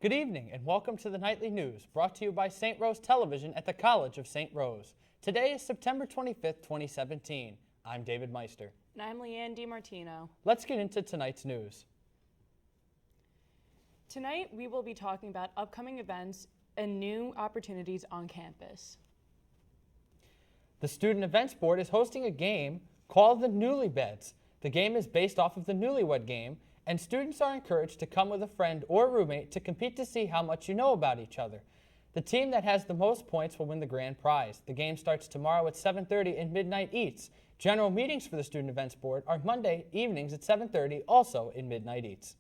Good evening and welcome to the Nightly News, brought to you by St. Rose Television at the College of St. Rose. Today is September 25th, 2017. I'm David Meister. And I'm Leanne DeMartino. Let's get into tonight's news. Tonight we will be talking about upcoming events and new opportunities on campus. The Student Events Board is hosting a game called the Newlyweds. The game is based off of the Newlywed Game, and students are encouraged to come with a friend or roommate to compete to see how much you know about each other. The team that has the most points will win the grand prize. The game starts tomorrow at 7:30 in Midnight Eats. General meetings for the Student Events Board are Monday evenings at 7:30, also in Midnight Eats.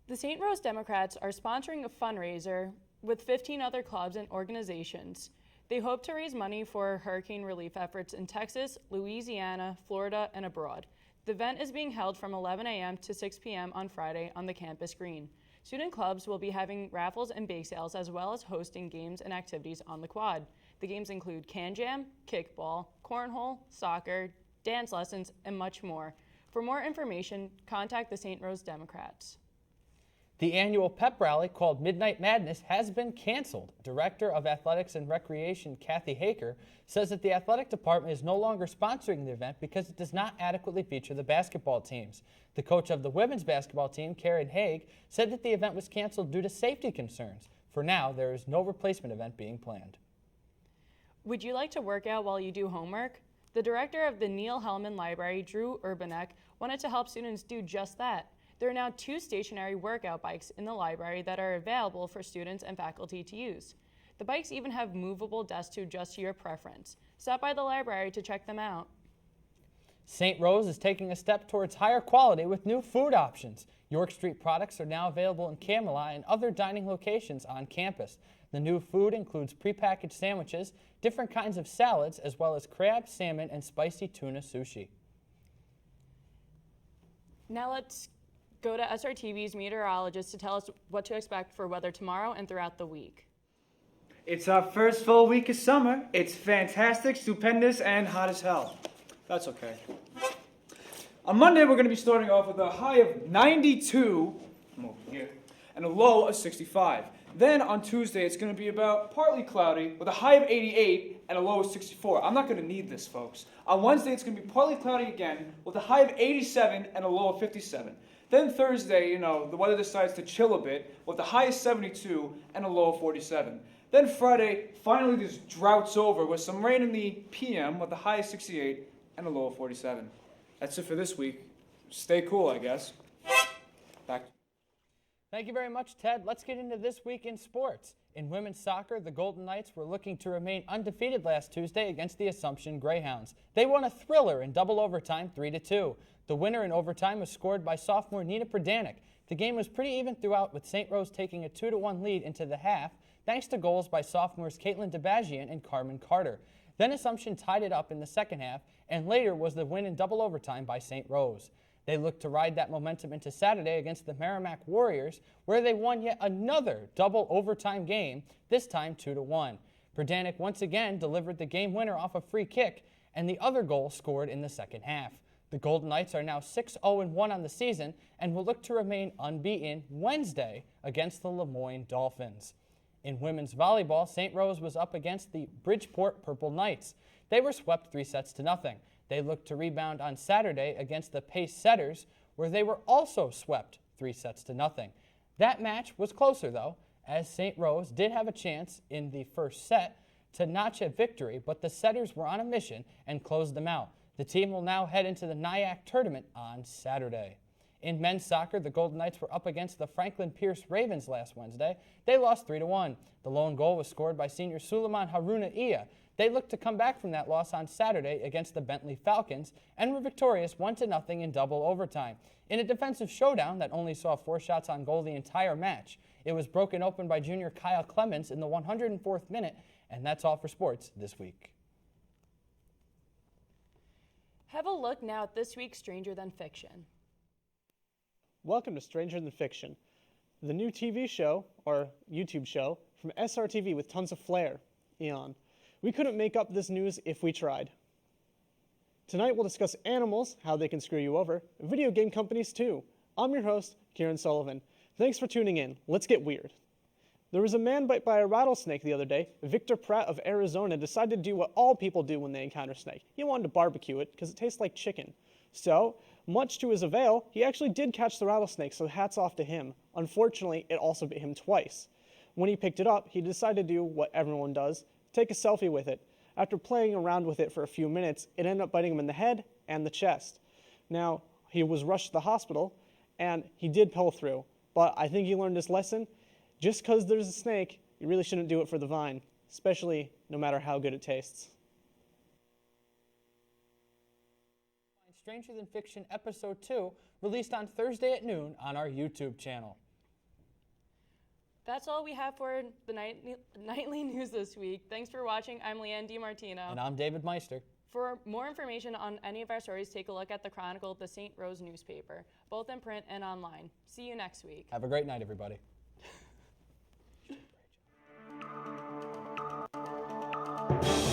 The St. Rose Democrats are sponsoring a fundraiser with 15 other clubs and organizations. They hope to raise money for hurricane relief efforts in Texas, Louisiana, Florida, and abroad. The event is being held from 11 a.m. to 6 p.m. on Friday on the campus green. Student clubs will be having raffles and bake sales as well as hosting games and activities on the quad. The games include can jam, kickball, cornhole, soccer, dance lessons, and much more. For more information, contact the St. Rose Democrats. The annual pep rally called Midnight Madness has been canceled. Director of Athletics and Recreation Kathy Haker says that the athletic department is no longer sponsoring the event because it does not adequately feature the basketball teams. The coach of the women's basketball team, Karen Haig, said that the event was canceled due to safety concerns. For now, there is no replacement event being planned. Would you like to work out while you do homework? The director of the Neil Hellman Library, Drew Urbanek, wanted to help students do just that. There are now 2 stationary workout bikes in the library that are available for students and faculty to use. The bikes even have movable desks to adjust to your preference. Stop by the library to check them out. St. Rose is taking a step towards higher quality with new food options. York Street products are now available in Camelot and other dining locations on campus. The new food includes prepackaged sandwiches, different kinds of salads, as well as crab, salmon, and spicy tuna sushi. Now let's go to SRTV's meteorologist to tell us what to expect for weather tomorrow and throughout the week. It's our first full week of summer. It's fantastic, stupendous, and hot as hell. That's okay. On Monday, we're going to be starting off with a high of 92, I'm over here, and a low of 65. Then on Tuesday, it's going to be about partly cloudy with a high of 88 and a low of 64. I'm not going to need this, folks. On Wednesday, it's going to be partly cloudy again with a high of 87 and a low of 57. Then Thursday, the weather decides to chill a bit with a high of 72 and a low of 47. Then Friday, finally this drought's over with some rain in the PM with a high of 68 and a low of 47. That's it for this week. Stay cool, I guess. Back. Thank you very much, Ted. Let's get into this week in sports. In women's soccer, the Golden Knights were looking to remain undefeated last Tuesday against the Assumption Greyhounds. They won a thriller in double overtime, 3-2. The winner in overtime was scored by sophomore Nina Pradanik. The game was pretty even throughout, with St. Rose taking a 2-1 lead into the half, thanks to goals by sophomores Caitlin DeBagian and Carmen Carter. Then Assumption tied it up in the second half, and later was the win in double overtime by St. Rose. They looked to ride that momentum into Saturday against the Merrimack Warriors, where they won yet another double overtime game, this time 2-1. Pradanik once again delivered the game winner off a free kick, and the other goal scored in the second half. The Golden Knights are now 6-0-1 on the season and will look to remain unbeaten Wednesday against the Lemoyne Dolphins. In women's volleyball, St. Rose was up against the Bridgeport Purple Knights. They were swept 3-0. They looked to rebound on Saturday against the Pace Setters, where they were also swept 3-0. That match was closer, though, as St. Rose did have a chance in the first set to notch a victory, but the Setters were on a mission and closed them out. The team will now head into the NIAC tournament on Saturday. In men's soccer, the Golden Knights were up against the Franklin Pierce Ravens last Wednesday. They lost 3-1. The lone goal was scored by senior Suleiman Haruna Iya. They looked to come back from that loss on Saturday against the Bentley Falcons and were victorious 1-0 in double overtime. In a defensive showdown that only saw 4 shots on goal the entire match, it was broken open by junior Kyle Clemens in the 104th minute, and that's all for sports this week. Have a look now at this week's Stranger Than Fiction. Welcome to Stranger Than Fiction, the new TV show, or YouTube show, from SRTV with tons of flair, Eon. We couldn't make up this news if we tried. Tonight we'll discuss animals, how they can screw you over, video game companies too. I'm your host, Kieran Sullivan. Thanks for tuning in. Let's get weird. There was a man bit by a rattlesnake the other day. Victor Pratt of Arizona decided to do what all people do when they encounter a snake. He wanted to barbecue it because it tastes like chicken. So, much to his avail, he actually did catch the rattlesnake, so hats off to him. Unfortunately, it also bit him twice. When he picked it up, he decided to do what everyone does, take a selfie with it. After playing around with it for a few minutes, it ended up biting him in the head and the chest. Now, he was rushed to the hospital, and he did pull through. But I think he learned his lesson. Just because there's a snake, you really shouldn't do it for the vine, especially no matter how good it tastes. Stranger Than Fiction Episode 2, released on Thursday at noon on our YouTube channel. That's all we have for the nightly news this week. Thanks for watching. I'm Leanne DeMartino. And I'm David Meister. For more information on any of our stories, take a look at the Chronicle, the St. Rose newspaper, both in print and online. See you next week. Have a great night, everybody. Great job.